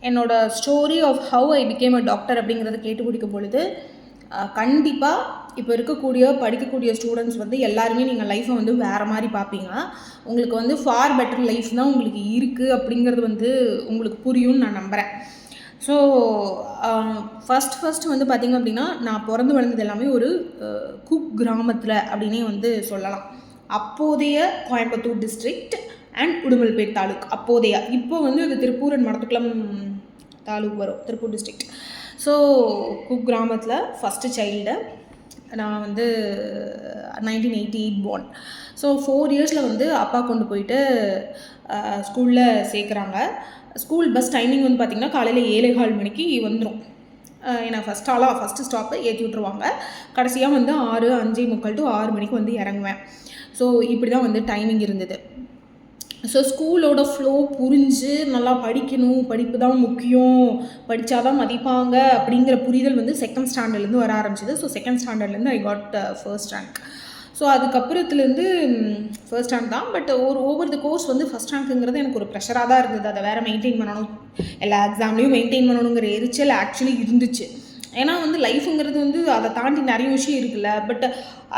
என்னோடய story of how I became a doctor அப்படிங்கிறத கேட்டு பிடிக்கும் பொழுது கண்டிப்பாக இப்போ இருக்கக்கூடிய படிக்கக்கூடிய ஸ்டூடெண்ட்ஸ் வந்து எல்லாருமே நீங்கள் லைஃப்பை வந்து வேறு மாதிரி பார்ப்பீங்க. உங்களுக்கு வந்து ஃபார் பெட்டர் லைஃப் தான் உங்களுக்கு இருக்குது அப்படிங்கிறது வந்து உங்களுக்கு புரியும்னு நான் நம்புகிறேன். ஸோ ஃபஸ்ட்டு வந்து பார்த்திங்க அப்படின்னா, நான் பிறந்து வளர்ந்தது எல்லாமே ஒரு குக் கிராமத்தில் அப்படின்னே வந்து சொல்லலாம். அப்போதைய கோயம்புத்தூர் டிஸ்ட்ரிக்ட் அண்ட் உடுமல்பேட் தாலுக் அப்போதைய. இப்போ வந்து அது திருப்பூர் அண்ட் மடத்துக்குளம் தாலுக் வரும், திருப்பூர் டிஸ்ட்ரிக்ட். ஸோ குக் கிராமத்தில் ஃபஸ்ட்டு சைல்டு. நான் வந்து 1988 born. ஸோ 4 yearsல வந்து அப்பா கொண்டு போயிட்டு ஸ்கூலில் சேர்க்குறாங்க. ஸ்கூல் பஸ் டைமிங் வந்து பார்த்திங்கன்னா காலையில் 7:15 மணிக்கு வந்துடும். ஏன்னா ஃபஸ்ட்டு ஸ்டாப்பு ஏற்றி விட்ருவாங்க. கடைசியாக வந்து 5:45 to 6 மணிக்கு வந்து இறங்குவேன். ஸோ இப்படி தான் வந்து டைமிங் இருந்தது. ஸோ ஸ்கூலோட ஃப்ளோ புரிஞ்சு நல்லா படிக்கணும், படிப்பு தான் முக்கியம், படித்தா தான் மதிப்பாங்க அப்படிங்கிற புரிதல் வந்து செகண்ட் ஸ்டாண்டர்ட்லேருந்து வர ஆரம்பிச்சிது. ஸோ செகண்ட் ஸ்டாண்டர்ட்லேருந்து I got first rank. So அதுக்கப்புறத்துலேருந்து ஃபர்ஸ்ட் ரேங்க் தான். பட் ஓவர் த கோர்ஸ் வந்து ஃபஸ்ட் ரேங்க்குங்கிறது எனக்கு ஒரு ப்ரெஷராக தான் இருந்தது. அதை வேறு மெயின்டைன் பண்ணணும், எல்லா எக்ஸாம்லேயும் மெயின்டைன் பண்ணணுங்கிற எரிச்சல் ஆக்சுவலி இருந்துச்சு. ஏன்னா வந்து லைஃபுங்கிறது வந்து அதை தாண்டி நிறைய விஷயம் இருக்குல்ல. பட்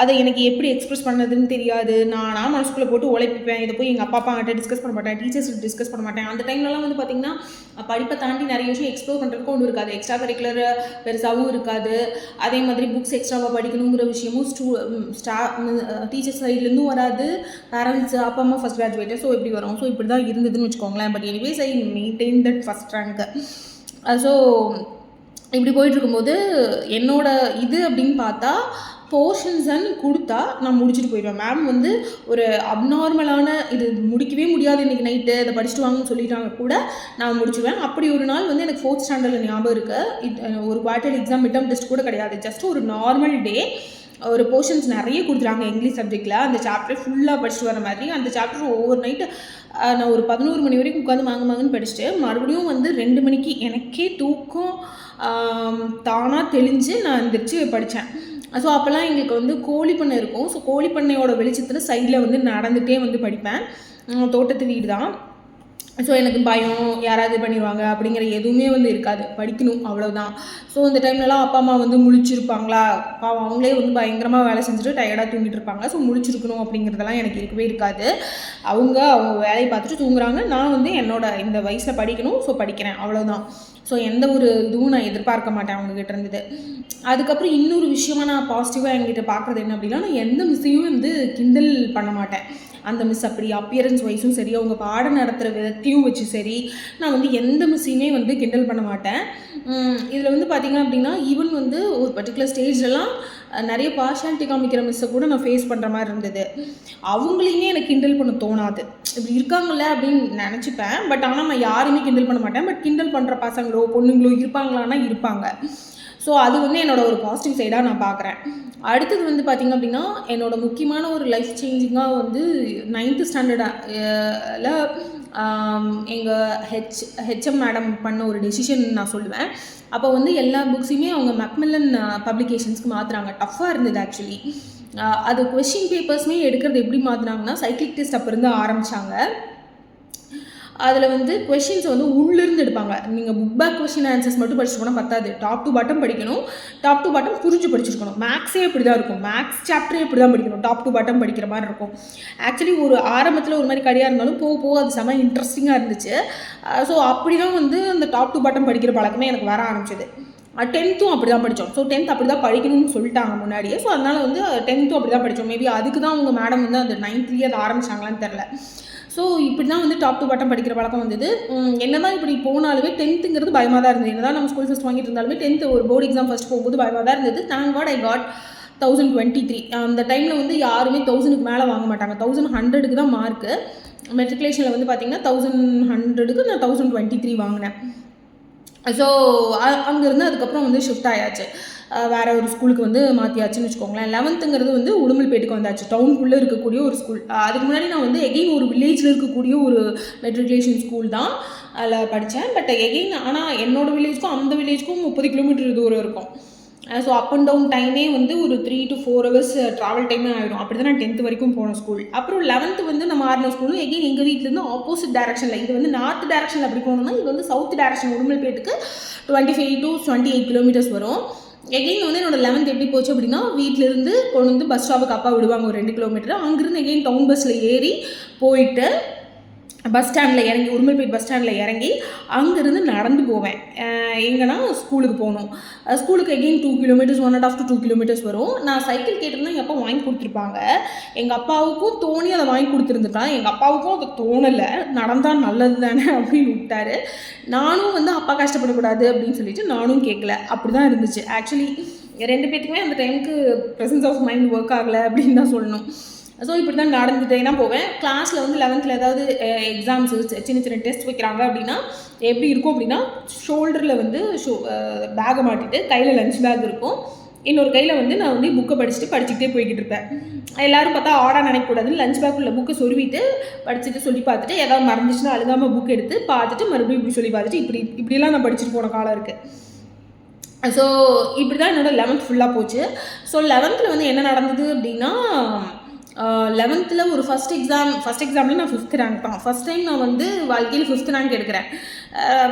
அதை எனக்கு எப்படி எக்ஸ்ப்ரெஸ் பண்ணதுன்னு தெரியாது. நான் மனசுக்குள்ளே போட்டு உழைப்பிப்பேன். இதை போய் எங்கள் அப்பா கிட்ட டிஸ்கஸ் பண்ண மாட்டேன், டீச்சர்ஸ் டிஸ்கஸ் பண்ண மாட்டேன். அந்த டைம்லலாம் வந்து பார்த்திங்கன்னா படிப்பை தாண்டி நிறைய விஷயம் எக்ஸ்ப்ளோர் பண்ணுறதுக்கும் ஒன்றும் இருக்காது. எக்ஸ்ட்ரா கரிக்குலர் பெருசாகவும் இருக்காது. அதே மாதிரி புக்ஸ் எக்ஸ்ட்ராவாக படிக்கணுங்கிற விஷயமும் டீச்சர்ஸ் சைட்லேருந்தும் வராது. பேரண்ட்ஸ் அப்பா அம்மா ஃபஸ்ட் கிராஜுவேட்டர், ஸோ இப்படி வரும். ஸோ இப்படி தான் இருந்ததுன்னு வச்சுக்கோங்களேன். But anyways I maintain that first rank. So இப்படி போயிட்டுருக்கும்போது என்னோட இது அப்படின்னு பார்த்தா போர்ஷன்ஸ்ன்னு கொடுத்தா நான் முடிச்சுட்டு போயிடுவேன். மேம் வந்து ஒரு அப்நார்மலான இது முடிக்கவே முடியாது இன்றைக்கி நைட்டு, அதை படிச்சுட்டு வாங்கன்னு சொல்லிட்டாங்க கூட நான் முடிச்சுவேன். அப்படி ஒரு நாள் வந்து எனக்கு 4th ஸ்டாண்டர்டில் ஞாபகம் இருக்குது. ஒரு quarterly exam mid term test கூட கிடையாது, ஜஸ்ட் ஒரு நார்மல் டே. ஒரு போர்ஷன்ஸ் நிறைய கொடுத்துறாங்க இங்கிலீஷ் சப்ஜெக்டில். அந்த சாப்டர் ஃபுல்லாக படிச்சுட்டு வர மாதிரி. அந்த சாப்டர் ஓவர் நைட்டு நான் ஒரு 11 மணி வரைக்கும் உட்காந்து மாங்கன்னு படிச்சுட்டு மறுபடியும் வந்து 2 மணிக்கு எனக்கே தூக்கம் தானாக தெளிஞ்சு நான் எந்திரிச்சு படித்தேன். ஸோ அப்போல்லாம் எங்களுக்கு வந்து கோழி பண்ணை இருக்கும். ஸோ கோழி பண்ணையோட வெளிச்சத்தில் சைடில் வந்து நடந்துகிட்டே வந்து படிப்பேன். தோட்டத்து வீடு தான். ஸோ எனக்கு பயம் யாராவது பண்ணிடுவாங்க அப்படிங்கிற எதுவுமே வந்து இருக்காது, படிக்கணும் அவ்வளோதான். ஸோ இந்த டைம்லலாம் அப்பா அம்மா வந்து முழிச்சிருப்பாங்களா, பாவம் அவங்களே வந்து பயங்கரமாக வேலை செஞ்சுட்டு டயர்டாக தூங்கிட்டு இருப்பாங்க. ஸோ முழிச்சிருக்கணும் அப்படிங்கிறதெல்லாம் எனக்கு இருக்கவே இருக்காது. அவங்க வேலையை பார்த்துட்டு தூங்குறாங்க, நான் வந்து என்னோட இந்த வயசில் படிக்கணும், ஸோ படிக்கிறேன் அவ்வளோதான். ஸோ எந்த ஒரு இதுவும் நான் எதிர்பார்க்க மாட்டேன் அவங்ககிட்ட இருந்தது. அதுக்கப்புறம் இன்னொரு விஷயமா நான் பாசிட்டிவாக என்கிட்ட பார்க்குறது என்ன அப்படின்னா, நான் எந்த மிஸ்ஸையும் வந்து கிண்டல் பண்ண மாட்டேன். அந்த மிஸ் அப்படி அப்பியரன்ஸ் வைஸும் சரி, அவங்க பாடம் நடத்துகிற விதத்தையும் வச்சு சரி, நான் வந்து எந்த மிஸ்ஸையுமே வந்து கிண்டல் பண்ண மாட்டேன். இதில் வந்து பார்த்திங்க அப்படின்னா ஈவன் வந்து ஒரு பர்டிகுலர் ஸ்டேஜ்லலாம் நிறைய பார்ஷாலிட்டி காமிக்கிற மிஸ்ஸை கூட நான் ஃபேஸ் பண்ணுற மாதிரி இருந்தது. அவங்களையுமே எனக்கு கிண்டல் பண்ண தோணாது. இப்படி இருக்காங்கள்ல அப்படின்னு நினச்சிப்பேன். பட் ஆனால் நான் யாருமே கிண்டல் பண்ண மாட்டேன். பட் கிண்டல் பண்ணுற பசங்களோ பொண்ணுங்களோ இருப்பாங்களான்னா இருப்பாங்க. ஸோ அது வந்து என்னோடய ஒரு பாசிட்டிவ் சைடாக நான் பார்க்குறேன். அடுத்தது வந்து பார்த்திங்க அப்படின்னா, என்னோட முக்கியமான ஒரு லைஃப் சேஞ்சிங்காக வந்து 9th ஸ்டாண்டர்டில் எங்கள் ஹெச்எம் மேடம் பண்ண ஒரு டெசிஷன் நான் சொல்லுவேன். அப்போ வந்து எல்லா புக்ஸையுமே அவங்க மேக்மில்லன் பப்ளிகேஷன்ஸ்க்கு மாற்றுறாங்க. டஃப்பாக இருந்தது ஆக்சுவலி. அது கொஷின் பேப்பர்ஸுமே எடுக்கிறது எப்படி மாற்றினாங்கன்னா, சைக்கிளிக் டெஸ்ட் அப்போ இருந்து ஆரம்பித்தாங்க. அதில் வந்து கொஷின்ஸை வந்து உள்ளிருந்து எடுப்பாங்க. நீங்கள் புக் பேக் கொஷின் ஆன்சர்ஸ் மட்டும் படிச்சுட்டு போனால் பத்தாது, டாப் டு பாட்டம் படிக்கணும். டாப் டு பாட்டம் புரிஞ்சு படிச்சிருக்கணும். மேக்ஸே இப்படி தான் இருக்கும், மேக்ஸ் சாப்டரே இப்படி தான் படிக்கணும், டாப் டு பாட்டம் படிக்கிற மாதிரி இருக்கும். ஆக்சுவலி ஒரு ஆரம்பத்தில் ஒரு மாதிரி கடியாக இருந்தாலும் போக போக அது செம்ம இன்ட்ரெஸ்டிங்காக இருந்துச்சு. ஸோ அப்படி தான் வந்து அந்த டாப் டு பாட்டம் படிக்கிற பழக்கமே எனக்கு வர ஆரம்பிச்சது. 10th அப்படி தான் படித்தோம். ஸோ 10th அப்படி தான் படிக்கணும்னு சொல்லிட்டாங்க முன்னாடியே. ஸோ அதனால் வந்து 10th அப்படி தான் படித்தோம். மேபி அதுக்கு தான் அவங்க மேடம் வந்து அந்த 9th அதை ஆரம்பிச்சாங்களான்னு தெரில. ஸோ இப்படி தான் வந்து டாப் டு பாட்டம் படிக்கிற பழக்கம் வந்தது. என்ன தான் இப்படி போனாலுமே 10th பயமாக தான் இருந்தது. என்ன தான் நம்ம ஸ்கூல் ஃபஸ்ட் வாங்கிட்டு இருந்தாலுமே 10th ஒரு போர்டு எக்ஸாம் ஃபஸ்ட் போகும்போது பயமாக தான் இருந்தது. Thank God I got 1023. அந்த டைமில் வந்து யாருமே 1000க்கு மேலே வாங்க மாட்டாங்க. 1100க்கு தான் மார்க்கு. மெட்ரிகுலேஷனில் வந்து பார்த்திங்கன்னா 1100க்கு நான் 1023 வாங்கினேன். ஸோ அங்கேருந்து அதுக்கப்புறம் வந்து ஷிஃப்ட் ஆயாச்சு, வேறு ஒரு ஸ்கூலுக்கு வந்து மாற்றியாச்சுன்னு வச்சுக்கோங்களேன். 11th வந்து உடுமல்பேட்டுக்கு வந்தாச்சு, டவுனுக்குள்ளே இருக்கக்கூடிய ஒரு ஸ்கூல். அதுக்கு முன்னாடி நான் வந்து எகெயின் ஒரு வில்லேஜில் இருக்கக்கூடிய ஒரு மெட்ரிகுலேஷன் ஸ்கூல் தான் அதில் படித்தேன். பட் எகெயின் ஆனால் என்னோடய வில்லேஜுக்கும் அந்த வில்லேஜுக்கும் 30 கிலோமீட்டர் தூரம் இருக்கும். ஸோ அப் அண்ட் டவுன் டைமே வந்து ஒரு 3 to 4 hours ட்ராவல் டைமே ஆகிடும். அப்படி தான் நான் 10th வரைக்கும் போன ஸ்கூல். அப்புறம் 11th வந்து நான் மாறின ஸ்கூலும் எகெயின் எங்கள் வீட்டிலேருந்து ஆப்போசிட் டேரக்ஷனில், இது வந்து நார்த் டேரக்ஷனில் அப்படி போகணும்னா இது வந்து சவுத் டேரக்ஷன் உடுமல்பேட்டுக்கு 25 to 28 கிலோமீட்டர்ஸ் வரும். எகெயின் வந்து என்னோட 11th எப்படி போச்சு அப்படின்னா, வீட்டிலேருந்து கொண்டு வந்து பஸ் ஸ்டாப்புக்கு அப்பா விடுவாங்க ஒரு 2 கிலோமீட்டர். அங்கேருந்து எகெயின் டவுன் பஸ்ஸில் ஏறி போயிட்டு பஸ் ஸ்டாண்டில் இறங்கி, உடுமல்பேட் பஸ் ஸ்டாண்டில் இறங்கி அங்கேருந்து நடந்து போவேன். எங்கன்னா ஸ்கூலுக்கு போகணும். ஸ்கூலுக்கு எகெயின் 2 கிலோமீட்டர்ஸ், 1.5 to 2 கிலோமீட்டர்ஸ் வரும். நான் சைக்கிள் கேட்டிருந்தா எங்கள் அப்பா வாங்கி கொடுத்துருப்பாங்க. எங்கள் அப்பாவுக்கும் தோணி அதை வாங்கி கொடுத்துருந்துட்டான். எங்கள் அப்பாவுக்கும் அது தோணலை, நடந்தால் நல்லது தானே அப்படின்னு விட்டாரு. நானும் வந்து அப்பா கஷ்டப்படக்கூடாது அப்படின்னு சொல்லிட்டு நானும் கேட்கல. அப்படி தான் இருந்துச்சு. ஆக்சுவலி 2 பேத்துக்குமே அந்த டைமுக்கு ப்ரெசன்ஸ் ஆஃப் மைண்ட் ஒர்க் ஆகலை அப்படின்னு தான் சொல்லணும். ஸோ இப்படி தான் நடந்துகிட்டே தான் போவேன். கிளாஸில் வந்து 11th ஏதாவது எக்ஸாம்ஸு சின்ன சின்ன டெஸ்ட் வைக்கிறாங்க அப்படின்னா எப்படி இருக்கும் அப்படின்னா, ஷோல்டரில் வந்து பேக்கை மாட்டிட்டு கையில் லஞ்ச் பேக் இருக்கும், இன்னொரு கையில் வந்து நான் வந்து புக்கை படிச்சுக்கிட்டே போய்கிட்டு இருப்பேன். எல்லோரும் பார்த்தா ஆடாக நினைக்கக்கூடாதுன்னு லஞ்ச் பேக் உள்ள புக்கை சொருவிட்டு படிச்சுட்டு சொல்லி பார்த்துட்டு ஏதாவது மறந்துச்சுன்னா அழுகாமல் புக் எடுத்து பார்த்துட்டு மறுபடியும் இப்படி சொல்லி பார்த்துட்டு இப்படிலாம் நான் படிச்சுட்டு போன காலம் இருக்குது. ஸோ இப்படி தான் என்னோடய 11th ஃபுல்லாக போச்சு. ஸோ 11th வந்து என்ன நடந்தது அப்படின்னா, 11th ஒரு ஃபஸ்ட் எக்ஸாமில் நான் 5th ரேங்க் தான். ஃபஸ்ட் டைம் நான் வந்து வாழ்க்கையில் 5th ரேங்க் எடுக்கிறேன்.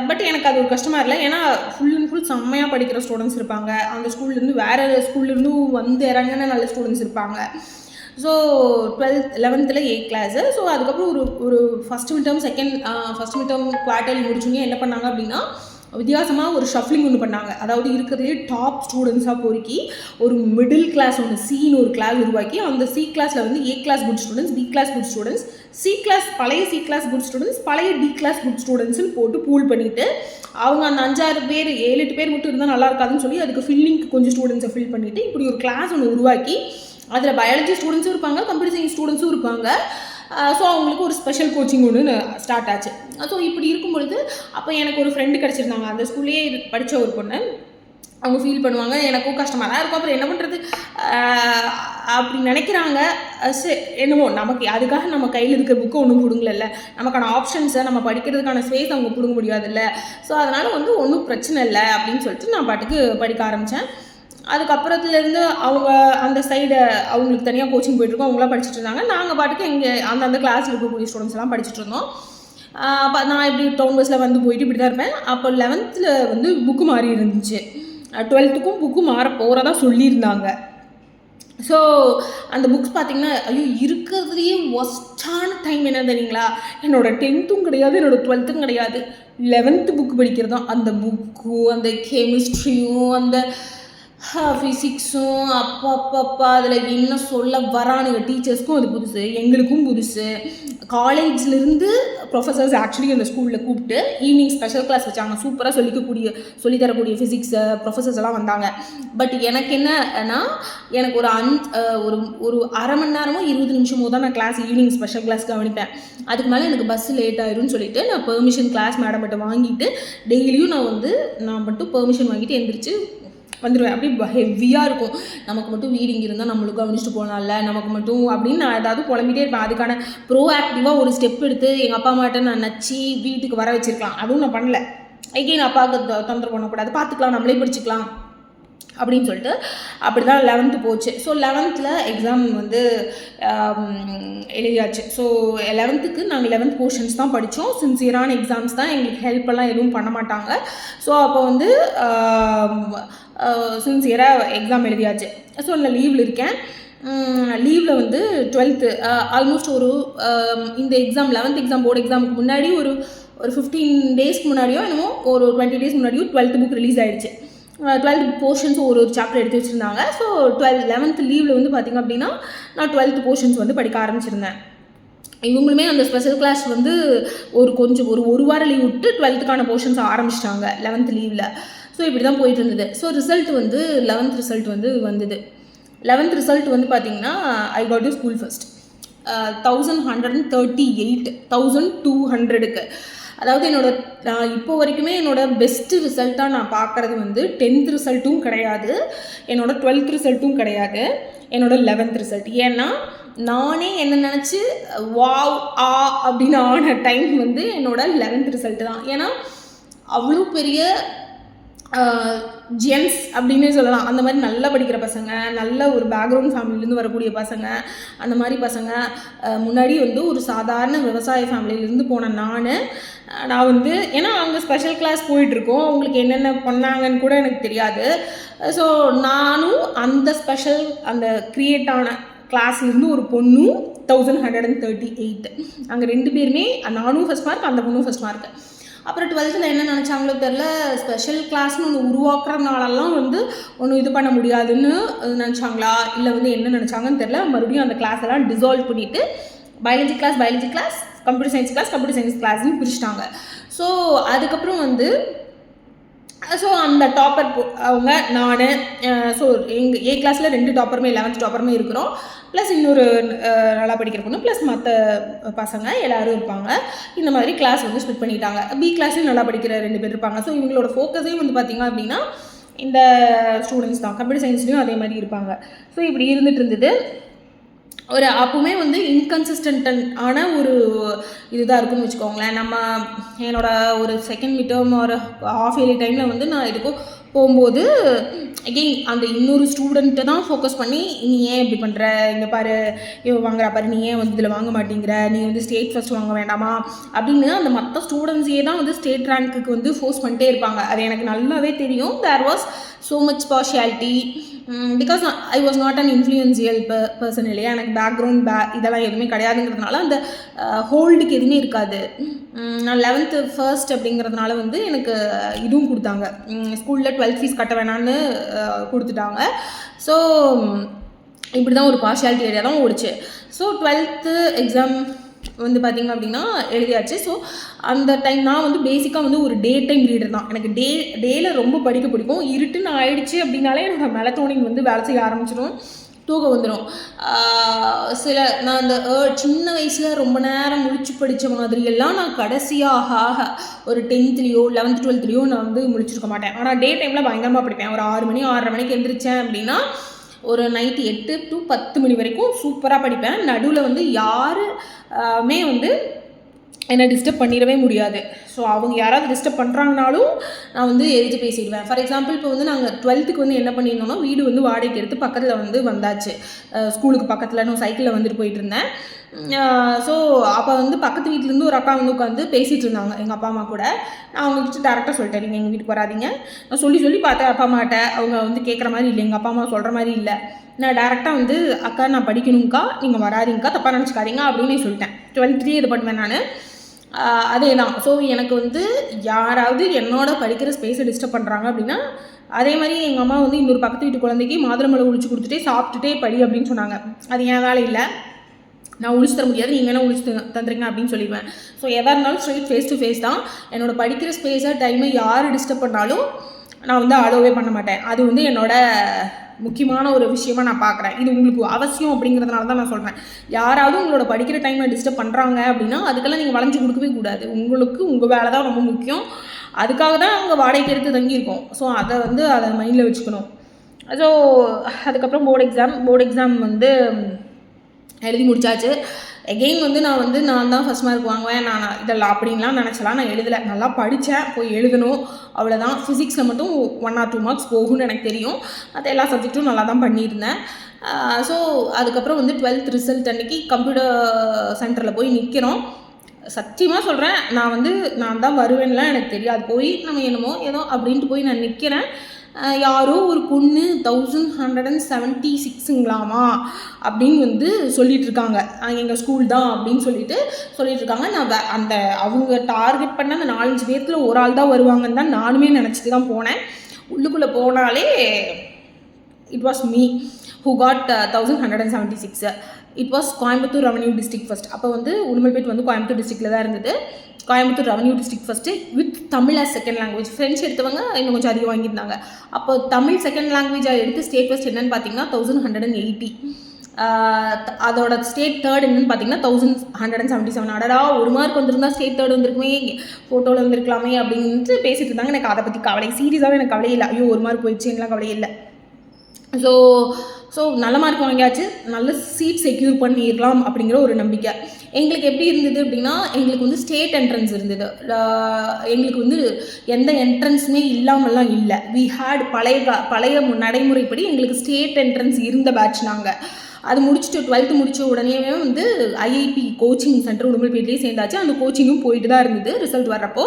பட் எனக்கு அது ஒரு கஷ்டமாக இல்லை. ஏன்னா ஃபுல் அண்ட் ஃபுல் செம்மையாக படிக்கிற ஸ்டூடெண்ட்ஸ் இருப்பாங்க. அந்த ஸ்கூல்லேருந்து வேறு ஸ்கூல்லேருந்து வந்து இறங்கின நல்ல ஸ்டூடெண்ட்ஸ் இருப்பாங்க. So 11th 8th class. So அதுக்கப்புறம் ஒரு ஃபஸ்ட் மிட் டேர்ம் குவார்ட்டர்லி முடிச்சுங்க என்ன பண்ணாங்க அப்படின்னா, வித்தியாசமாக ஒரு ஷஃப்லிங் ஒன்று பண்ணாங்க. அதாவது இருக்கிறதுலே டாப் ஸ்டூடெண்ட்ஸாக பொறுக்கி ஒரு மிடில் கிளாஸ் ஒன்று, சின்னு ஒரு கிளாஸ் உருவாக்கி, அந்த சி கிளாஸில் வந்து A class good students, B class good students, பழைய சி கிளாஸ் குட் ஸ்டூடெண்ட்ஸ், பழைய டி கிளாஸ் குட் ஸ்டூடெண்ட்ஸ்னு போட்டு பூல் பண்ணிவிட்டு, அவங்க அந்த 5-6 பேர் 7-8 பேர் மட்டும் இருந்தால் நல்லா இருக்காதுன்னு சொல்லி அதுக்கு ஃபில்லிங்க்கு கொஞ்சம் ஸ்டூடெண்ட்ஸை ஃபில் பண்ணிவிட்டு இப்படி ஒரு கிளாஸ் ஒன்று உருவாக்கி, அதில் பயாலஜி ஸ்டூடெண்ட்ஸும் இருப்பாங்க, கம்ப்யூட்டர் சயின்ஸ் ஸ்டூடெண்ட்ஸும் இருப்பாங்க. ஸோ அவங்களுக்கு ஒரு ஸ்பெஷல் கோச்சிங் ஒன்று ஸ்டார்ட் ஆச்சு. ஸோ இப்படி இருக்கும் பொழுது அப்போ எனக்கு ஒரு ஃப்ரெண்டு கிடச்சிருந்தாங்க. அந்த ஸ்கூல்லேயே படித்த ஒரு பொண்ணு. அவங்க ஃபீல் பண்ணுவாங்க, எனக்கும் கஷ்டமாக தான் இருக்கும். அப்புறம் என்ன பண்ணுறது அப்படி நினைக்கிறாங்க. என்னமோ நமக்கு அதுக்காக நம்ம கையில் இருக்கிற புக்கு ஒன்றும் பிடுங்கல, நமக்கான ஆப்ஷன்ஸை நம்ம படிக்கிறதுக்கான ஸ்பேஸ் அவங்க பிடுங்க முடியாதுல்ல. ஸோ அதனால் வந்து ஒன்றும் பிரச்சனை இல்லை அப்படின்னு சொல்லிட்டு நான் பாட்டுக்கு படிக்க ஆரம்பித்தேன். அதுக்கப்புறத்துலேருந்து அவங்க அந்த சைடு அவங்களுக்கு தனியாக கோச்சிங் போயிட்டுருக்கோம், அவங்களாம் படிச்சுட்டு இருந்தாங்க. நாங்கள் பாட்டுக்கு இங்கே அந்த கிளாஸில் இருக்கக்கூடிய ஸ்டூடெண்ட்ஸ் எல்லாம் படிச்சுட்டு இருந்தோம். அப்போ நான் இப்படி டவுன் பஸ்ஸில் வந்து போயிட்டு இப்படி தான் இருப்பேன். அப்போ 11th வந்து புக்கு மாறி இருந்துச்சு. 12th புக்கு மாற போகிறதா சொல்லியிருந்தாங்க. ஸோ அந்த புக்ஸ் பார்த்திங்கன்னா, ஐயோ இருக்கிறதுலேயே ஒஸ்டான டைம் என்ன தெரியுங்களா, என்னோடய 10th கிடையாது, என்னோடய 12th கிடையாது, 11th புக்கு படிக்கிறது தான். அந்த புக்கும் அந்த கெமிஸ்ட்ரியும் அந்த ஃபிசிக்ஸும் அப்பப்பா அதில் என்ன சொல்ல வரானுங்க. டீச்சர்ஸ்க்கும் அது புதுசு, எங்களுக்கும் புதுசு. காலேஜ்லேருந்து ப்ரொஃபஸர்ஸ் ஆக்சுவலி அந்த ஸ்கூலில் கூப்பிட்டு ஈவினிங் ஸ்பெஷல் கிளாஸ் வச்சாங்க. சூப்பராக சொல்லித்தரக்கூடிய ஃபிசிக்ஸ் ப்ரொஃபஸர்ஸ் எல்லாம் வந்தாங்க. பட் எனக்கு என்னன்னா, எனக்கு ஒரு அரை மணி நேரமோ 20 நிமிஷமோ தான் நான் கிளாஸ் ஈவினிங் ஸ்பெஷல் கிளாஸ் கவனிப்பேன். அதுக்கு மேலே எனக்கு பஸ் லேட் ஆயிரும்னு சொல்லிட்டு நான் பெர்மிஷன் கிளாஸ் மேடம் மட்டும் வாங்கிட்டு டெய்லியும் நான் மட்டும் பெர்மிஷன் வாங்கிட்டு எந்திரிச்சு வந்துடுவேன். அப்படி ஹெவியாக இருக்கும். நமக்கு மட்டும் வீடு இங்கே இருந்தால் நம்மளுக்கும் கவனிச்சுட்டு போகலாம்ல, நமக்கு மட்டும் அப்படின்னு நான் ஏதாவது புலம்பிகிட்டே இருப்பேன். அதுக்கான ப்ரோஆக்டிவாக ஒரு ஸ்டெப் எடுத்து எங்கள் அப்பா அம்மாட்ட நான் நச்சு வீட்டுக்கு வர வச்சுருக்கலாம். அதுவும் நான் பண்ணல. எங்கேயும் அப்பாவுக்கு தொந்தரவு பண்ணக்கூடாது, பார்த்துக்கலாம், நம்மளே படிச்சுக்கலாம் அப்படின்னு சொல்லிட்டு அப்படி தான் 11th போச்சு. ஸோ 11th எக்ஸாம் வந்து எழுதியாச்சு. ஸோ 11th நாங்கள் 11th போர்ஷன்ஸ் தான் படித்தோம். சின்சியரான எக்ஸாம்ஸ் தான், எங்களுக்கு ஹெல்ப்பெல்லாம் எதுவும் பண்ண மாட்டாங்க. ஸோ அப்போ வந்து சின்சியராக எக்ஸாம் எழுதியாச்சு. ஸோ நான் லீவில் இருக்கேன். லீவில் வந்து 12th ஆல்மோஸ்ட் இந்த எக்ஸாம் 11th எக்ஸாம் போர்டு எக்ஸாமுக்கு முன்னாடி ஒரு 15 டேஸ்க்கு முன்னாடியோ என்னமோ ஒரு 20 டேஸ் முன்னாடியோ 12th புக் ரிலீஸ் ஆகிடுச்சு. 12th போர்ஷன்ஸும் ஒரு சாப்டர் எடுத்து வச்சுருந்தாங்க. ஸோ 11th லீவில் வந்து பார்த்திங்க அப்படின்னா நான் 12th போர்ஷன்ஸ் வந்து படிக்க ஆரம்பிச்சிருந்தேன். இவங்களுமே அந்த ஸ்பெஷல் கிளாஸ் வந்து ஒரு வாரம் லீவ் விட்டு 12th போர்ஷன்ஸ் ஆரம்பிச்சிட்டாங்க 11th லீவில். ஸோ இப்படி தான் போயிட்டு இருந்தது. ஸோ ரிசல்ட் வந்து 11th ரிசல்ட் வந்து வந்தது. 11th ரிசல்ட் வந்து பார்த்திங்கன்னா I got to school first 1138 1200க்கு. அதாவது நான் இப்போ வரைக்குமே பெஸ்ட்டு ரிசல்ட்டாக நான் பார்க்குறது வந்து 10th ரிசல்ட்டும் கிடையாது, 12th ரிசல்ட்டும் கிடையாது, 11th ரிசல்ட். ஏன்னா நானே என்ன நினச்சி வாவ் அப்படின்னு ஆன டைம் வந்து 11th ரிசல்ட் தான். ஏன்னா அவ்வளோ பெரிய ஜென்ஸ் அப்படின்னே சொல்லலாம். அந்த மாதிரி நல்லா படிக்கிற பசங்க, நல்ல ஒரு பேக்ரவுண்ட் ஃபேமிலியிலேருந்து வரக்கூடிய பசங்க, அந்த மாதிரி பசங்க. முன்னாடி வந்து ஒரு சாதாரண விவசாய ஃபேமிலியிலேருந்து போன நான் வந்து ஏன்னா அங்கே ஸ்பெஷல் கிளாஸ் போயிட்டுருக்கோம், அவங்களுக்கு என்னென்ன பண்ணாங்கன்னு கூட எனக்கு தெரியாது. ஸோ நானும் அந்த ஸ்பெஷல் அந்த க்ரியேட் ஆன கிளாஸ்லேருந்து ஒரு பொண்ணும் 1138 அங்கே 2 பேருமே, நானும் ஃபஸ்ட் மார்க், அந்த பொண்ணும் ஃபஸ்ட் மார்க். அப்புறம் 12th என்ன நினச்சாங்களோ தெரில, ஸ்பெஷல் கிளாஸ்னு ஒன்று உருவாக்குறதுனாலலாம் வந்து ஒன்றும் இது பண்ண முடியாதுன்னு நினச்சாங்களா, இல்லை வந்து என்ன நினச்சாங்கன்னு தெரில. மறுபடியும் அந்த கிளாஸ் எல்லாம் டிசால்வ் பண்ணிவிட்டு பயாலஜி கிளாஸ், கம்ப்யூட்டர் சயின்ஸ் கிளாஸ்ன்னு பிரிச்சிட்டாங்க. ஸோ அதுக்கப்புறம் வந்து அந்த டாப்பர் அவங்க நான், ஸோ எங்கள் ஏ கிளாஸில் 2 டாப்பருமே 11th டாப்பருமே இருக்கிறோம், ப்ளஸ் இன்னொரு நல்லா படிக்கிற பொண்ணு, ப்ளஸ் மற்ற பசங்க எல்லோரும் இருப்பாங்க. இந்த மாதிரி கிளாஸ் வந்து ஸ்பிட் பண்ணிட்டாங்க. பி கிளாஸ்லையும் நல்லா படிக்கிற 2 பேர் இருப்பாங்க. ஸோ இவங்களோட ஃபோக்கஸே வந்து பார்த்திங்க அப்படின்னா இந்த ஸ்டூடெண்ட்ஸ் தான். கம்ப்யூட்டர் சயின்ஸ்லேயும் அதே மாதிரி இருப்பாங்க. ஸோ இப்படி இருந்துட்டு ஒரு அப்போவுமே வந்து இன்கன்சிஸ்டன்டான ஒரு இதுதான் இருக்குன்னு வச்சுக்கோங்களேன். என்னோட ஒரு செகண்ட் மிட் டேர்ம் ஒரு ஹாஃப் இயர்லி டைமில் வந்து நான் இதுக்கும் போகும்போது அகெயின் அந்த இன்னொரு ஸ்டூடெண்ட்டை தான் ஃபோக்கஸ் பண்ணி, நீ ஏன் இப்படி பண்ணுற, இங்கே பாரு வாங்குறா பாரு, நீ ஏன் வந்து இதில் வாங்க மாட்டேங்கிற, நீ வந்து ஸ்டேட் ஃபஸ்ட் வாங்க வேண்டாமா அப்படின்னு அந்த மற்ற ஸ்டூடெண்ட்ஸே தான் வந்து ஸ்டேட் ரேங்க்குக்கு வந்து ஃபோர்ஸ் பண்ணிட்டே இருப்பாங்க. அது எனக்கு நல்லாவே தெரியும். There was so much partiality because I was not an influential person இல்லையா. எனக்கு பேக்ரவுண்ட் இதெல்லாம் எதுவுமே கிடையாதுங்கிறதுனால அந்த ஹோல்டுக்கு எதுவுமே இருக்காது. நான் 11th ஃபர்ஸ்ட் அப்படிங்கிறதுனால வந்து எனக்கு இதுவும் கொடுத்தாங்க, ஸ்கூலில் 12th ஃபீஸ் கட்ட வேணான்னு கொடுத்துட்டாங்க. ஸோ இப்படி தான் ஒரு பார்ஷியாலிட்டி ஏரியா தான் ஓடிச்சு. ஸோ 12th எக்ஸாம் வந்து பார்த்திங்க அப்படின்னா எழுதியாச்சு. ஸோ அந்த டைம் நான் வந்து பேசிக்காக வந்து ஒரு டே டைம் ரீடர் தான். எனக்கு டேயில் ரொம்ப படிக்க பிடிக்கும். இருட்டுன்னு ஆயிடுச்சு அப்படின்னாலே என்னோடய மெலட்டோனின் வந்து வேலை செய்ய ஆரம்பிச்சிடும், தூக்கம் வந்துடும். நான் அந்த சின்ன வயசில் ரொம்ப நேரம் முழிச்சு படித்த மாதிரியெல்லாம் நான் கடைசியாக ஒரு 10th 11th 12th நான் வந்து முழிச்சிருக்க மாட்டேன். ஆனால் டே டைமில் பயங்கரமாக படிப்பேன். ஒரு 6 மணி 6:30 மணிக்கு எழுந்திரிச்சேன் அப்படின்னா ஒரு நைட்டு 8 to 10 மணி வரைக்கும் சூப்பராக படிப்பேன். நடுவில் வந்து யாருமே வந்து என்னை டிஸ்டர்ப் பண்ணிடவே முடியாது. ஸோ அவங்க யாராவது டிஸ்டர்ப் பண்ணுறாங்கனாலும் நான் வந்து எழுதி பேசிடுவேன். ஃபார் எக்ஸாம்பிள் இப்போ வந்து நாங்கள் 12th வந்து என்ன பண்ணியிருந்தோம்னா, வீடு வந்து வாடகைக்கு எடுத்து பக்கத்தில் வந்து வந்தாச்சு, ஸ்கூலுக்கு பக்கத்தில் நான் சைக்கிளில் வந்துட்டு போயிட்டு இருந்தேன். ஸோ அப்போ வந்து பக்கத்து வீட்டிலேருந்து ஒரு அக்கா வந்து உட்காந்து பேசிகிட்டு இருந்தாங்க எங்கள் அப்பா அம்மா கூட. நான் அவங்ககிட்ட டேரெக்டாக சொல்லிட்டேன், நீங்கள் எங்கள் வீட்டுக்கு வராதிங்க. நான் சொல்லி பார்த்தேன் அப்பா அம்மாட்ட, அவங்க வந்து கேட்குற மாதிரி இல்லை, எங்கள் அப்பா அம்மா சொல்கிற மாதிரி இல்லை. நான் டேரெக்டாக வந்து அக்கா நான் படிக்கணுங்க்கா, நீங்கள் வராதிங்கக்கா, தப்பாக நினச்சிக்காதீங்க அப்படின்னு சொல்லிட்டேன். 12th இது பண்ணுவேன் நான், அதே தான். ஸோ எனக்கு வந்து யாராவது என்னோட படிக்கிற ஸ்பேஸை டிஸ்டர்ப் பண்ணுறாங்க அப்படின்னா, அதே மாதிரி எங்கள் அம்மா வந்து இன்னொரு பக்கத்து வீட்டு குழந்தைக்கு மாதுளம்பழம் உளிச்சு கொடுத்துட்டே சாப்பிட்டுட்டே படி அப்படின்னு சொன்னாங்க. அது என் வேலை இல்லை, நான் உளிச்சு தர முடியாது, நீங்கள் வேணால் உளிச்சு தந்துருங்க அப்படின்னு சொல்லிடுவேன். ஸோ எதாக இருந்தாலும் ஸ்ட்ரெயிட் ஃபேஸ் டு ஃபேஸ் தான். என்னோட படிக்கிற ஸ்பேஸை டைமை யார் டிஸ்டர்ப் பண்ணாலும் நான் வந்து அலோவே பண்ண மாட்டேன். அது வந்து என்னோட முக்கியமான ஒரு விஷயமா நான் பார்க்குறேன். இது உங்களுக்கு அவசியம் அப்படிங்கிறதுனால தான் நான் சொல்கிறேன். யாராவது உங்களோட படிக்கிற டைமில் டிஸ்டர்ப் பண்ணுறாங்க அப்படின்னா அதுக்கெல்லாம் நீங்கள் வளைஞ்சு கொடுக்கவே கூடாது. உங்களுக்கு உங்கள் வேலை தான் ரொம்ப முக்கியம். அதுக்காக தான் அவங்க வாடகைக்கு எடுத்து தங்கியிருக்கோம். ஸோ அதை மைண்டில் வச்சுக்கணும். ஸோ அதுக்கப்புறம் போர்டு எக்ஸாம் வந்து எழுதி முடிச்சாச்சு. எகெயின் வந்து நான் தான் ஃபஸ்ட் மார்க் வாங்குவேன், நான் இதெல்லாம் அப்படின்லாம் நினச்சலாம். நான் எழுதலை, நல்லா படித்தேன், போய் எழுதணும், அவ்வளோதான். ஃபிசிக்ஸில் மட்டும் 1 or 2 மார்க்ஸ் போகும்னு எனக்கு தெரியும். மற்ற எல்லா சப்ஜெக்ட்டும் நல்லா தான் பண்ணியிருந்தேன். ஸோ அதுக்கப்புறம் வந்து 12th ரிசல்ட் அன்றைக்கி கம்ப்யூட்டர் சென்டரில் போய் நிற்கிறோம். சத்தியமாக சொல்கிறேன், நான் தான் வருவேன்லாம் எனக்கு தெரியாது. போய் நம்ம என்னமோ ஏதோ அப்படின்ட்டு போய் நான் நிற்கிறேன். யாரோ ஒரு பொண்ணு 1176ங்களாமா அப்படின்னு வந்து சொல்லிகிட்ருக்காங்க. எங்கள் ஸ்கூல் தான் அப்படின்னு சொல்லிகிட்ருக்காங்க. நான் அந்த அவங்க டார்கெட் பண்ண அந்த 4-5 பேர்த்தில் ஒரு ஆள் தான் வருவாங்கன்னு தான் நானுமே நினச்சிட்டு தான் போனேன். உள்ளுக்குள்ளே போனாலே it was me who got 1176. It was Coimbatore revenue district first. அப்போ வந்து உடுமல்பேட் வந்து கோயம்புத்தூர் டிஸ்ட்ரிக்டில் தான் இருந்தது. Coimbatore revenue district first with Tamil as second language. Friends எடுத்தவங்க இன்னும் கொஞ்சம் அதிகம் வாங்கியிருந்தாங்க. அப்போ தமிழ் செகண்ட் லாங்குவேஜாக எடுத்து ஸ்டேட் ஃபஸ்ட் என்னென்னு பார்த்தீங்கன்னா 1180. அதோட ஸ்டேட் தேர்ட் என்னன்னு பார்த்தீங்கன்னா 1177. அடடா ஒரு மார்க் வந்திருந்தா ஸ்டேட் தேர்ட் வந்திருக்குமே, ஃபோட்டோவில் வந்திருக்கலாமே அப்படின்ட்டு பேசிகிட்டு இருந்தாங்க. எனக்கு அதை பற்றி கவலை, சீரியஸாகவே எனக்கு கவலையே இல்லை. ஐயோ ஒரு மார்க் போயிடுச்சுலாம் கவலையே இல்லை. ஸோ ஸோ நல்ல மார்க் வாங்கியாச்சு, நல்ல சீட் செக்யூர் பண்ணிடலாம் அப்படிங்கிற ஒரு நம்பிக்கை. எங்களுக்கு எப்படி இருந்தது அப்படின்னா, எங்களுக்கு வந்து ஸ்டேட் என்ட்ரன்ஸ் இருந்தது. எங்களுக்கு வந்து எந்த என்ட்ரன்ஸுமே இல்லாமல்லாம் இல்லை. வி ஹேட் பழைய நடைமுறைப்படி எங்களுக்கு ஸ்டேட் என்ட்ரன்ஸ் இருந்த பேட்ச் நாங்கள். அது முடிச்சுட்டு 12th முடித்த உடனே வந்து ஐஐபி கோச்சிங் சென்டர் உடுமல்பேட்லேயே சேர்ந்தாச்சு. அந்த கோச்சிங்கும் போயிட்டு தான் இருந்தது ரிசல்ட் வர்றப்போ.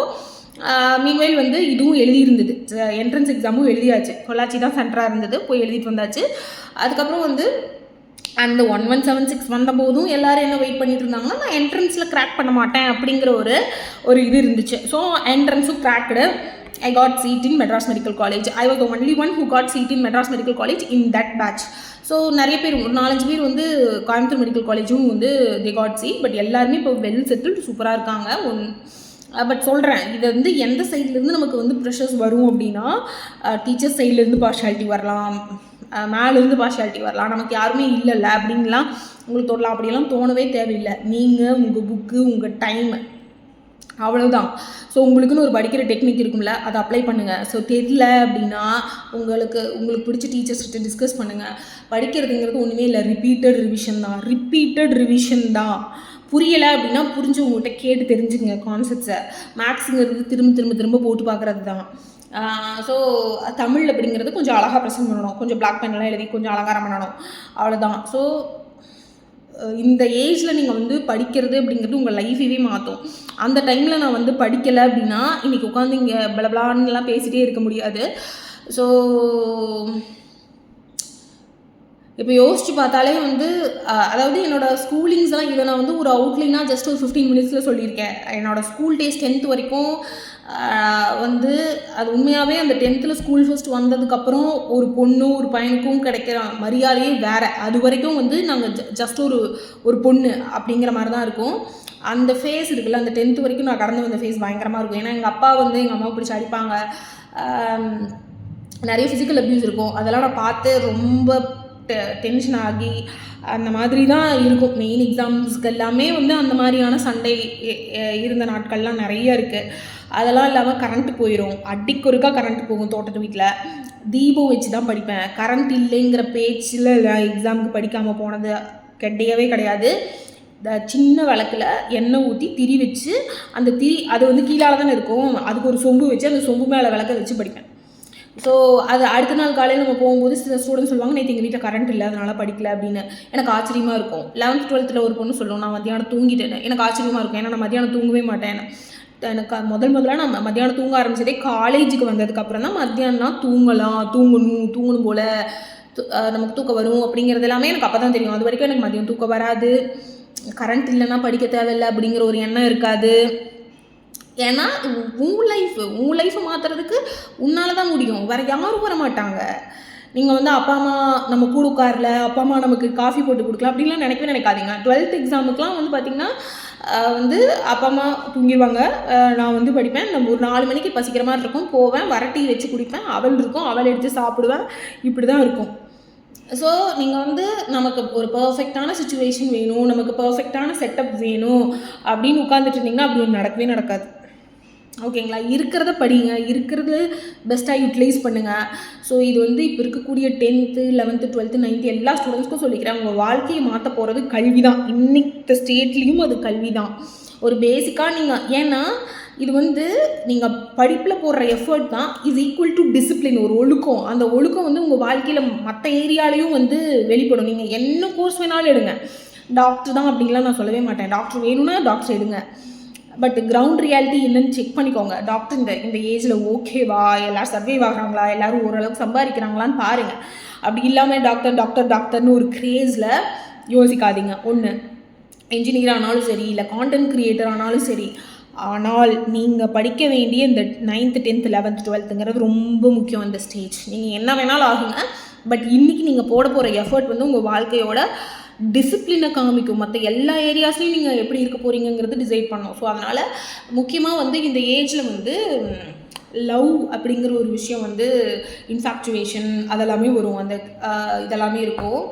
மீன்வைல் வந்து இதுவும் எழுதியிருந்தது, என்ட்ரன்ஸ் எக்ஸாமும் எழுதியாச்சு. பொள்ளாச்சி தான் சென்டராக இருந்தது, போய் எழுதிட்டு வந்தாச்சு. அதுக்கப்புறம் வந்து அந்த 1176 வந்த போதும் எல்லோரும் என்ன வெயிட் பண்ணிட்டு இருந்தாங்கன்னா, நான் என்ட்ரன்ஸில் கிராக் பண்ண மாட்டேன் அப்படிங்கிற ஒரு இது இருந்துச்சு. ஸோ என்ட்ரன்ஸும் cracked. I got seat in Madras Medical College. I was the only one who got seat in Madras Medical College in that batch. So நிறைய பேர், ஒரு 4-5 பேர் வந்து கோயம்புத்தூர் மெடிக்கல் காலேஜும் வந்து they got seat. பட் எல்லாருமே இப்போ வெல் செட்டில்டு சூப்பராக இருக்காங்க. பட் சொல்கிறேன், இது வந்து எந்த சைட்லேருந்து நமக்கு வந்து ப்ரெஷர்ஸ் வரும் அப்படின்னா, டீச்சர்ஸ் சைட்லேருந்து பார்ஷாலிட்டி வரலாம், மேலேருந்து பார்ஷாலிட்டி வரலாம். நமக்கு யாருமே இல்லைல்ல அப்படின்லாம் உங்களுக்கு தோணலாம். அப்படியெல்லாம் தோணவே தேவையில்லை. நீங்கள் உங்கள் புக்கு, உங்கள் டைம், அவ்வளோதான். ஸோ உங்களுக்குன்னு ஒரு படிக்கிற டெக்னிக் இருக்கும்ல, அதை அப்ளை பண்ணுங்கள். ஸோ தெரியல அப்படின்னா உங்களுக்கு பிடிச்ச டீச்சர்ஸ்கிட்ட டிஸ்கஸ் பண்ணுங்கள். படிக்கிறதுங்கிறது ஒன்றுமே இல்லை, ரிப்பீட்டட் ரிவிஷன் தான். புரியலை அப்படின்னா புரிஞ்சு உங்கள்கிட்ட கேட்டு தெரிஞ்சுக்கங்க கான்செப்ட்ஸை. மேக்ஸுங்கிறது திரும்ப போட்டு பார்க்குறது தான். ஸோ தமிழ் அப்படிங்கிறது கொஞ்சம் அழகாக ப்ரெசென்ட் பண்ணணும், கொஞ்சம் பிளாக் பென்லாம் எழுதி கொஞ்சம் அலங்காரம் பண்ணணும், அவ்வளோதான். ஸோ இந்த ஏஜில் நீங்கள் வந்து படிக்கிறது அப்படிங்கிறது உங்கள் லைஃபையே மாற்றும். அந்த டைமில் நான் வந்து படிக்கலை அப்படின்னா இன்றைக்கி உட்காந்து இங்கே பலபலான்லாம் பேசிகிட்டே இருக்க முடியாது. ஸோ இப்போ யோசிச்சு பார்த்தாலே வந்து அதாவது என்னோடய ஸ்கூலிங்ஸ்லாம் இதை நான் வந்து ஒரு அவுட்லைனாக ஜஸ்ட் ஒரு 15 மினிட்ஸில் சொல்லியிருக்கேன். என்னோடய ஸ்கூல் டேஸ் 10th வரைக்கும் வந்து அது உண்மையாகவே அந்த 10th ஸ்கூல் ஃபர்ஸ்ட் வந்ததுக்கப்புறம் ஒரு பொண்ணு ஒரு பையனுக்கும் கிடைக்கிற மரியாதையே வேறு. அது வரைக்கும் வந்து நாங்கள் ஜஸ்ட் ஒரு பொண்ணு அப்படிங்கிற மாதிரி தான் இருக்கும். அந்த ஃபேஸ் இருக்குல்ல, அந்த 10th வரைக்கும் நான் கடந்து வந்த ஃபேஸ் பயங்கரமாக இருக்கும். ஏன்னா எங்கள் அப்பா வந்து எங்கள் அம்மாவை பிடிச்சி அடிப்பாங்க, நிறைய ஃபிசிக்கல் அப்யூஸ் இருக்கும். அதெல்லாம் நான் பார்த்து ரொம்ப டென்ஷன் ஆகி அந்த மாதிரி தான் இருக்கும். மெயின் எக்ஸாம்ஸ்க்கு எல்லாமே வந்து அந்த மாதிரியான சண்டை இருந்த நாட்கள்லாம் நிறைய இருக்குது. அதெல்லாம் இல்லாமல் கரண்ட்டு போயிடும், அடிக்கொருக்கா கரண்ட்டு போகும். தோட்டத்து வீட்டில் தீபம் வச்சு தான் படிப்பேன். கரண்ட் இல்லைங்கிற பேச்சில் எக்ஸாமுக்கு படிக்காமல் போனது கிடையாது. சின்ன விளக்கில் எண்ணெய் ஊற்றி திரி வச்சு, அந்த திரி அது வந்து கீழால் தானே இருக்கும், அதுக்கு ஒரு சொம்பு வச்சு அந்த சொம்பு மேலே விளக்க வச்சு படிப்பேன். ஸோ அது அடுத்த நாள் காலையில் நம்ம போகும்போது சில ஸ்டூடெண்ட்ஸ் சொல்லுவாங்க, நேற்று எங்கள் வீட்டில் கரண்ட் இல்லை அதனால் படிக்கல அப்படின்னு. எனக்கு ஆச்சரியமாக இருக்கும். 11th 12th ஒரு பொண்ணு சொல்லுவோம், நான் மத்தியானம் தூங்கிட்டேன். எனக்கு ஆச்சரியமாக இருக்கும், ஏன்னா நான் மத்தியானம் தூங்கவே மாட்டேன். எனக்கு முதல்ல நான் மத்தியானம் தூங்க ஆரம்பிச்சதே காலேஜுக்கு வந்ததுக்கப்புறம் தான். மத்தியானம் தூங்கணும் போல் நமக்கு தூக்கம் வரும் அப்படிங்கிறது எல்லாமே எனக்கு அப்போ தான் தெரியும். அது வரைக்கும் எனக்கு மதியம் தூக்கம் வராது, கரண்ட் இல்லைன்னா படிக்க தேவையில்லை அப்படிங்கிற ஒரு எண்ணம் இருக்காது. ஏன்னா உன் லைஃப்பை மாற்றுறதுக்கு உன்னால் தான் முடியும், வேறு யாரும் வர மாட்டாங்க. நீங்கள் வந்து அப்பா அம்மா நம்ம கூட உட்காரல, அப்பா அம்மா நமக்கு காஃபி போட்டு கொடுக்கலாம் அப்படின்லாம் நினைக்காதீங்க. 12th எக்ஸாமுக்கெலாம் வந்து பார்த்திங்கன்னா வந்து அப்பா அம்மா தூங்கிடுவாங்க, நான் வந்து படிப்பேன். நம்ம ஒரு 4 மணிக்கு பசிக்கிற மாதிரி இருக்கும், போவேன், வரட்டி வச்சு குடிப்பேன், அவள் எடுத்து சாப்பிடுவேன், இப்படி தான் இருக்கும். ஸோ நீங்கள் வந்து நமக்கு ஒரு பர்ஃபெக்டான சுச்சுவேஷன் வேணும், நமக்கு பர்ஃபெக்டான செட்டப் வேணும் அப்படின்னு உட்காந்துட்டு இருந்தீங்கன்னா அப்படி ஒன்று நடக்கவே நடக்காது. ஓகேங்களா? இருக்கிறத படிங்க, இருக்கிறது பெஸ்ட்டாக யூட்டிலைஸ் பண்ணுங்கள். ஸோ இது வந்து இப்போ இருக்கக்கூடிய 10th 11th 12th 9th எல்லா ஸ்டூடெண்ட்ஸ்க்கும் சொல்லிக்கிறேன், உங்கள் வாழ்க்கையை மாற்ற போகிறது கல்வி தான். இன்னைக்கு ஸ்டேட்லேயும் அது கல்வி தான். ஒரு பேசிக்காக நீங்கள், ஏன்னா இது வந்து நீங்கள் படிப்பில் போடுற எஃபர்ட் தான் இஸ் ஈக்குவல் டு டிசிப்ளின், ஒரு ஒழுக்கம். அந்த ஒழுக்கம் வந்து உங்கள் வாழ்க்கையில் மற்ற ஏரியாலையும் வந்து வெளிப்படும். நீங்கள் என்ன கோர்ஸ் வேணாலும் எடுங்க, டாக்டர் தான் அப்படின்லாம் நான் சொல்லவே மாட்டேன். டாக்டர் வேணும்னா டாக்டர் எடுங்க, பட் கிரவுண்ட் ரியாலிட்டி என்னன்னு செக் பண்ணிக்கோங்க. டாக்டர் இந்த ஏஜில் ஓகேவா, எல்லோரும் சர்வைவ் ஆகிறாங்களா, எல்லோரும் ஓரளவுக்கு சம்பாதிக்கிறாங்களான்னு பாருங்கள். அப்படி இல்லாமல் டாக்டர்னு ஒரு க்ரேஸில் யோசிக்காதீங்க. ஒன்று என்ஜினியர் ஆனாலும் சரி, இல்லை கான்டென்ட் க்ரியேட்டர் ஆனாலும் சரி. ஆனால் நீங்கள் படிக்க வேண்டிய இந்த 9th 10th 11th 12th ரொம்ப முக்கியம். இந்த ஸ்டேஜ் நீங்கள் என்ன வேணாலும் ஆகுங்க, பட் இன்றைக்கி நீங்கள் போட போகிற எஃபர்ட் வந்து உங்கள் வாழ்க்கையோட டிசிப்ளினை காமிக்கும். மற்ற எல்லா ஏரியாஸ்லையும் நீங்கள் எப்படி இருக்க போகிறீங்கிறது டிசைட் பண்ணணும். ஸோ அதனால் முக்கியமாக வந்து இந்த ஏஜில் வந்து லவ் அப்படிங்கிற ஒரு விஷயம் வந்து இன்ஃபாக்சுவேஷன் அதெல்லாமே வரும், அந்த இதெல்லாமே இருக்கும்.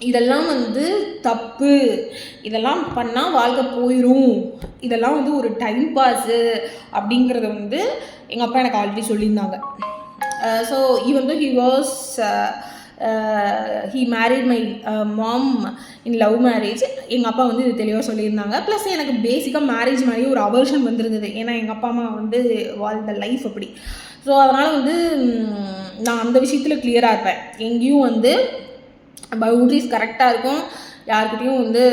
இதெல்லாம் வந்து தப்பு, இதெல்லாம் பண்ணால் வாழ்க்கை போயிடும், இதெல்லாம் வந்து ஒரு டைம் பாஸு அப்படிங்கிறத வந்து எங்கள் அப்பா எனக்கு ஆல்ரெடி சொல்லியிருந்தாங்க. So even though he married my mom in love marriage. எங்கள் அப்பா வந்து இது தெளிவாக சொல்லியிருந்தாங்க. ப்ளஸ் எனக்கு பேசிக்காக மேரேஜ் மாதிரி ஒரு அவர்ஷன் வந்துருந்தது. ஏன்னா எங்கள் அப்பா அம்மா வந்து வாழ்ந்த லைஃப் அப்படி. ஸோ அதனால் வந்து நான் அந்த விஷயத்தில் கிளியராக இருப்பேன். எங்கேயும் வந்து பவுண்ட்ரிஸ் கரெக்டாக இருக்கும், யாருக்கிட்டையும் வந்து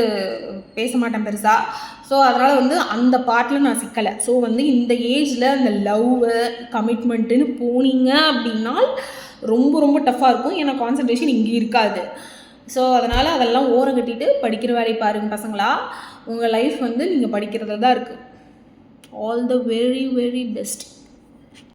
பேச மாட்டேன் பெருசாக. ஸோ அதனால் வந்து அந்த பார்ட்டில் நான் சிக்கலை. ஸோ வந்து இந்த ஏஜில் அந்த லவ்வு கமிட்மெண்ட்டுன்னு போனீங்க அப்படின்னா ரொம்ப ரொம்ப டஃப்பாக இருக்கும். ஏன்னா கான்சன்ட்ரேஷன் இங்கே இருக்காது. ஸோ அதனால் அதெல்லாம் ஓரம் கட்டிட்டு படிக்கிற வேலையை பாருங்கள் பசங்களா. உங்கள் லைஃப் வந்து நீங்கள் படிக்கிறதுல தான் இருக்குது. All the very very best.